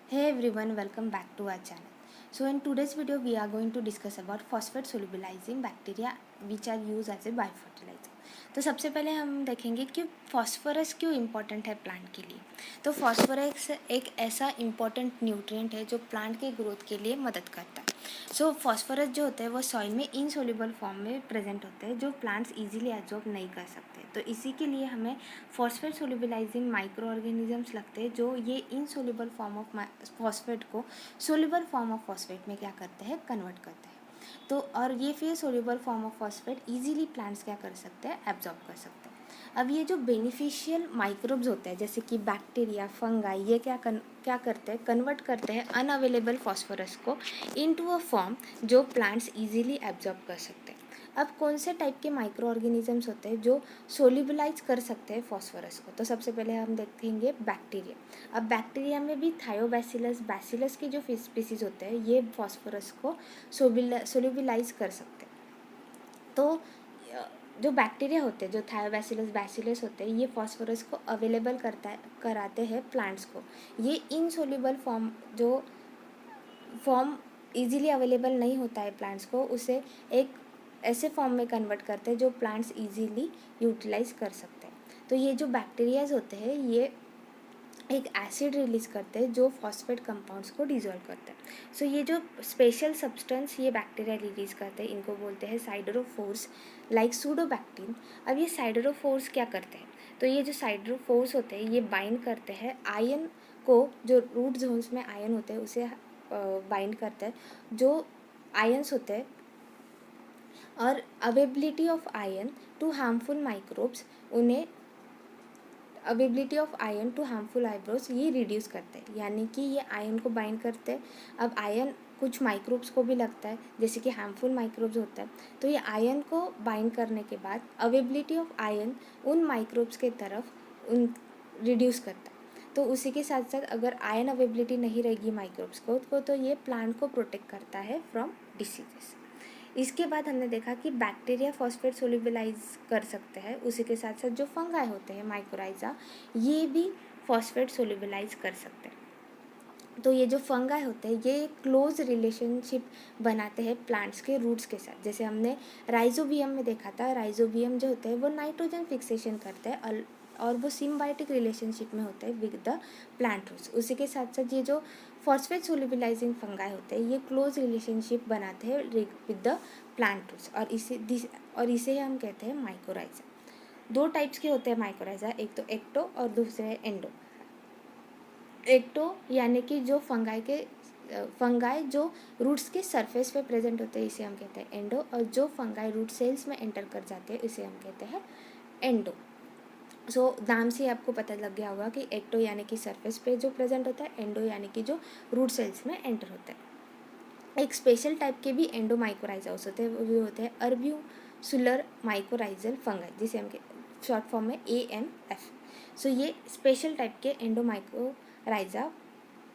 Hey everyone, welcome back to our channel. So in today's video we are going to discuss about phosphate solubilizing bacteria which are used as a biofertilizer. तो सबसे पहले हम देखेंगे कि phosphorus क्यों important है plant के लिए। तो फॉस्फोरस एक ऐसा इम्पोर्टेंट न्यूट्रिएंट है जो प्लांट के ग्रोथ के लिए मदद करता है। सो फॉस्फोरस जो होते हैं वो सॉइल में इनसोल्यूबल फॉर्म में प्रेजेंट होते हैं जो प्लांट्स इजीली एब्जॉर्ब नहीं कर सकते। तो इसी के लिए हमें फॉस्फेट सोल्यूबलाइजिंग माइक्रो ऑर्गेनिजम्स लगते हैं जो ये इनसोल्यूबल फॉर्म ऑफ फॉस्फेट को सोल्यूबल फॉर्म ऑफ फॉस्फेट में क्या करते हैं, कन्वर्ट करते हैं। तो और ये फिर soluble form of phosphate easily plants क्या कर सकते हैं, एब्जॉर्ब कर सकते हैं। अब ये जो बेनिफिशियल माइक्रोब्स होते हैं जैसे कि बैक्टीरिया, फंगाई, ये क्या करते हैं, कन्वर्ट करते हैं अनअवेलेबल फॉस्फोरस को इनटू अ फॉर्म जो प्लांट्स इजीली एब्जॉर्ब कर सकते हैं। अब कौन से टाइप के माइक्रो ऑर्गेनिजम्स होते हैं जो सोल्यूबलाइज कर सकते हैं फॉस्फोरस को। तो सबसे पहले हम देखेंगे बैक्टीरिया। अब बैक्टीरिया में भी थायोबैसिलस, बैसिलस की जो स्पीसीज होते हैं ये फॉस्फोरस को सोल्यूबलाइज कर सकते हैं। तो जो बैक्टीरिया होते हैं, जो थायोबैसिलस, बैसिलस होते हैं, ये फॉस्फोरस को अवेलेबल कराते हैं प्लांट्स को। ये इनसोल्यूबल फॉर्म इजीली अवेलेबल नहीं होता है प्लांट्स को, उसे एक ऐसे फॉर्म में कन्वर्ट करते हैं जो प्लांट्स इजीली यूटिलाइज कर सकते हैं। तो ये जो बैक्टीरियाज होते हैं ये एक एसिड रिलीज़ करते हैं जो फॉस्फेट कंपाउंड्स को डिजोल्व करते हैं। सो ये जो स्पेशल सब्सटेंस ये बैक्टीरिया रिलीज़ करते हैं इनको बोलते हैं साइडरोफोर्स, लाइक सूडोबैक्टीन। अब ये साइडरोफोर्स क्या करते हैं, तो ये जो साइडरोफोर्स होते हैं ये बाइंड करते हैं आयन को, जो रूट जोन्स में आयन होते हैं उसे बाइंड करते हैं। जो आयन्स होते हैं और availability of ion to harmful microbes, उन्हें availability of ion to harmful eyebrows ये रिड्यूस करते हैं, यानी कि ये आयन को बाइंड करते हैं। अब आयन कुछ माइक्रोब्स को भी लगता है जैसे कि हार्मफुल माइक्रोब्स होता है, तो ये आयन को बाइंड करने के बाद अवेबिलिटी ऑफ आयन उन माइक्रोब्स के तरफ उन रिड्यूस करता है। तो उसी के साथ साथ अगर आयन अवेबिलिटी नहीं रहेगी माइक्रोब्स को तो ये प्लांट को प्रोटेक्ट करता है फ्रॉम डिसीजेस। इसके बाद हमने देखा कि बैक्टीरिया फॉस्फेट सोल्यूबलाइज कर सकते हैं, उसी के साथ साथ जो फंगाई होते हैं माइकोराइजा ये भी फॉस्फेट सोल्यूबलाइज कर सकते हैं। तो ये जो फंगाई होते हैं ये क्लोज रिलेशनशिप बनाते हैं प्लांट्स के रूट्स के साथ। जैसे हमने राइजोबियम में देखा था, राइजोबियम जो होते हैं वो नाइट्रोजन फिक्सेशन करते हैं और वो सिम्बायोटिक रिलेशनशिप में होते हैं विद द प्लांट रूट्स। उसी के साथ साथ ये जो फॉस्फेट सोल्यूबलाइजिंग फंगाई होते हैं ये क्लोज रिलेशनशिप बनाते हैं विद द प्लांट रूट्स और इसे हम कहते हैं माइकोराइजा। दो टाइप्स के होते हैं माइकोराइजा, एक तो एक्टो और दूसरे एंडो। एक्टो यानी कि जो फंगाई जो रूट्स के सरफेस पे प्रेजेंट होते हैं इसे हम कहते हैं एंडो, और जो फंगाई रूट सेल्स में एंटर कर जाते हैं इसे हम कहते हैं एंडो। सो नाम से आपको पता लग गया होगा कि एक्टो यानी कि सरफेस पे जो प्रेजेंट होता है, एंडो यानी कि जो रूट सेल्स में एंटर होता है। एक स्पेशल टाइप के भी एंडोमाइकोराइजास होते हैं, वो भी होते हैं अर्ब्यूसुलर माइकोराइजल फंगाई, जिसे हम शॉर्ट फॉर्म में AMF। सो ये स्पेशल टाइप के एंडोमाइकोराइजा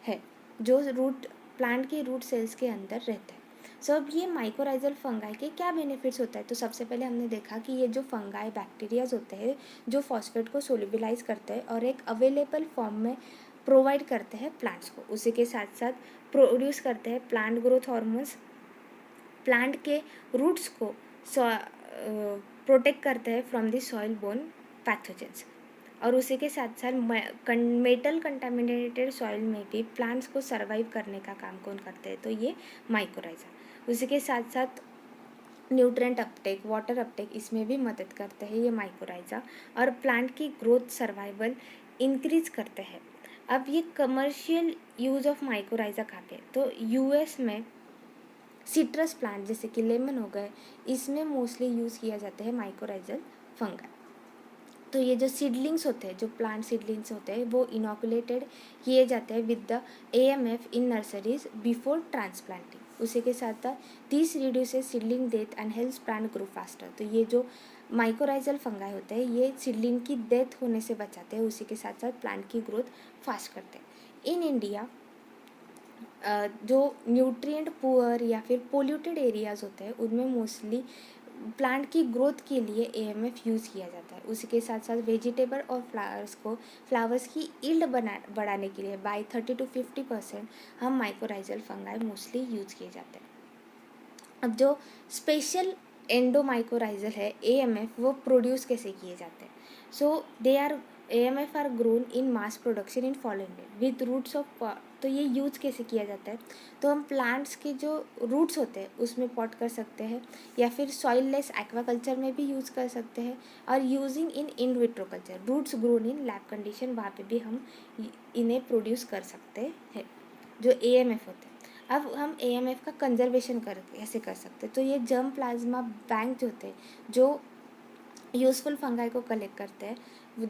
है जो प्लांट के रूट सेल्स के अंदर रहते हैं। सो अब ये माइकोराइजल फंगाई के क्या बेनिफिट्स होता है, तो सबसे पहले हमने देखा कि ये जो फंगाई बैक्टीरियाज होते हैं जो फॉस्फेट को सोल्यूबलाइज करते हैं और एक अवेलेबल फॉर्म में प्रोवाइड करते हैं प्लांट्स को। उसी के साथ साथ प्रोड्यूस करते हैं प्लांट ग्रोथ हार्मोन्स, प्लांट के रूट्स को प्रोटेक्ट करते हैं from the soil borne pathogens. और उसी के साथ साथ मेटल कंटामिनेटेड सॉइल में भी प्लांट्स को सर्वाइव करने का काम कौन करते हैं, तो ये माइकोराइजा। उसी के साथ साथ न्यूट्रिएंट अपटेक, वाटर अपटेक, इसमें भी मदद करते हैं ये माइकोराइजा, और प्लांट की ग्रोथ सर्वाइवल इंक्रीज करते हैं। अब ये कमर्शियल यूज़ ऑफ माइकोराइजा कहाँ पे, तो US में सिट्रस प्लांट जैसे कि लेमन हो गए, इसमें मोस्टली यूज़ किया जाता है माइकोराइजल फंगाई। तो ये जो सीडलिंग्स होते हैं, जो प्लांट सीडलिंग्स होते हैं वो इनोकुलेटेड किए जाते हैं with the AMF in nurseries before transplanting. उसी के साथ साथ this reduces seedling death and helps plant grow faster. तो ये जो माइकोराइजल फंगाई होते हैं ये सीडलिंग की डेथ होने से बचाते हैं, उसी के साथ साथ प्लांट की ग्रोथ फास्ट करते हैं। इन इंडिया जो न्यूट्रिएंट पुअर या फिर पोल्यूटेड एरियाज़ होते हैं उनमें मोस्टली प्लांट की ग्रोथ के लिए AMF यूज़ किया जाता है। उसी के साथ साथ वेजिटेबल और फ्लावर्स की ईल्ड बढ़ाने के लिए बाय 30 to 50% हम माइकोराइजल फंगाई मोस्टली यूज़ किए जाते हैं। अब जो स्पेशल एंडोमाइकोराइजल है AMF, वो प्रोड्यूस कैसे किए जाते हैं? So they are AMF are grown in mass production in following with roots of. तो ये यूज़ कैसे किया जाता है? तो हम प्लांट्स के जो रूट्स होते हैं उसमें पॉट कर सकते हैं, या फिर सॉइल लेस एक्वाकल्चर में भी यूज़ कर सकते हैं, और using in vitro culture roots grown in lab condition, वहाँ पे भी हम इन्हें प्रोड्यूस कर सकते हैं जो AMF होते हैं। अब हम AMF का कंजर्वेशन कैसे कर सकते हैं? तो ये जर्म प्लाज्मा बैंक जो होते हैं, जो यूज़फुल फंगाई को कलेक्ट करते हैं,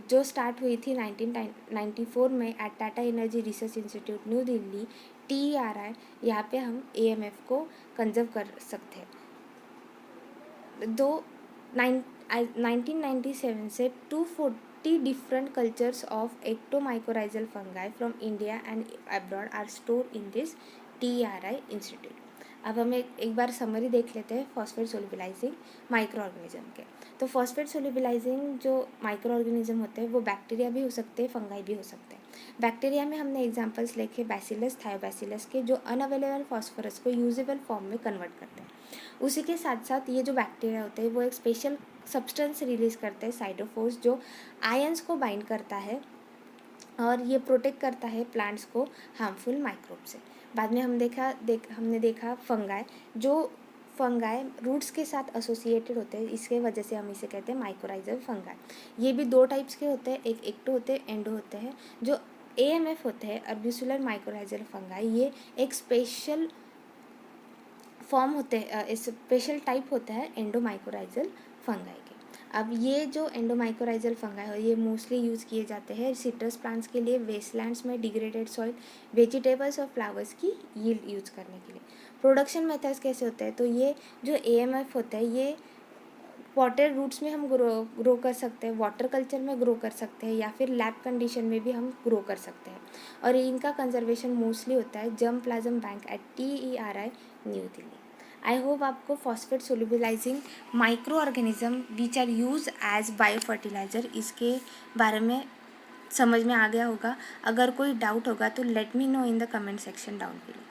जो स्टार्ट हुई थी 1994 में at Tata Energy Research Institute New Delhi, TERI, यहाँ पे हम AMF को कंजर्व कर सकते हैं। 1997 से 240 different cultures of ectomycorrhizal fungi from India and abroad are store in this TERI institute. अब हम एक बार समरी देख लेते हैं फॉस्फेट सोल्युबलाइजिंग माइक्रो ऑर्गेनिज्म के। तो फॉस्फेट सोल्युबलाइजिंग जो माइक्रो ऑर्गेनिज्म होते हैं वो बैक्टीरिया भी हो सकते हैं, फंगाई भी हो सकते हैं। बैक्टीरिया में हमने एग्जांपल्स लिखे बैसिलस थायोबैसिलस के, जो अनअवेलेबल फॉस्फोरस को यूजेबल फॉर्म में कन्वर्ट करते हैं। उसी के साथ साथ ये जो बैक्टीरिया होते हैं वो एक स्पेशल सब्सटेंस रिलीज करते हैं साइटोफोर्स, जो आयंस को बाइंड करता है और ये प्रोटेक्ट करता है प्लांट्स को हार्मफुल माइक्रोब से। बाद में हमने देखा फंगाई, जो फंगाई रूट्स के साथ एसोसिएटेड होते हैं, इसके वजह से हम इसे कहते हैं माइकोराइजल फंगाई। ये भी दो टाइप्स के होते हैं, एक एक्टो होते हैं, एंडो होते हैं। जो AMF होते हैं अर्बिकुलर माइकोराइजल फंगाई, ये एक स्पेशल फॉर्म होते हैं, स्पेशल टाइप होता है एंडोमाइकोराइजल फंगाई के। अब ये जो एंडोमाइकोराइजल फंगाई है ये मोस्टली यूज़ किए जाते हैं सिट्रस प्लांट्स के लिए, वेस्टलैंड्स में डिग्रेडेड सॉइल, वेजिटेबल्स और फ्लावर्स की यील्ड यूज़ करने के लिए। प्रोडक्शन मेथड्स कैसे होते हैं? तो ये जो AMF होता है ये पॉटेड रूट्स में हम ग्रो कर सकते हैं, वाटर कल्चर में ग्रो कर सकते हैं, या फिर लैब कंडीशन में भी हम ग्रो कर सकते हैं। और इनका कंजर्वेशन मोस्टली होता है germplasm bank at TERI New Delhi. I hope आपको phosphate solubilizing microorganism which are use as biofertilizer इसके बारे में समझ में आ गया होगा। अगर कोई डाउट होगा तो let me know in the comment section down below.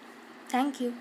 Thank you.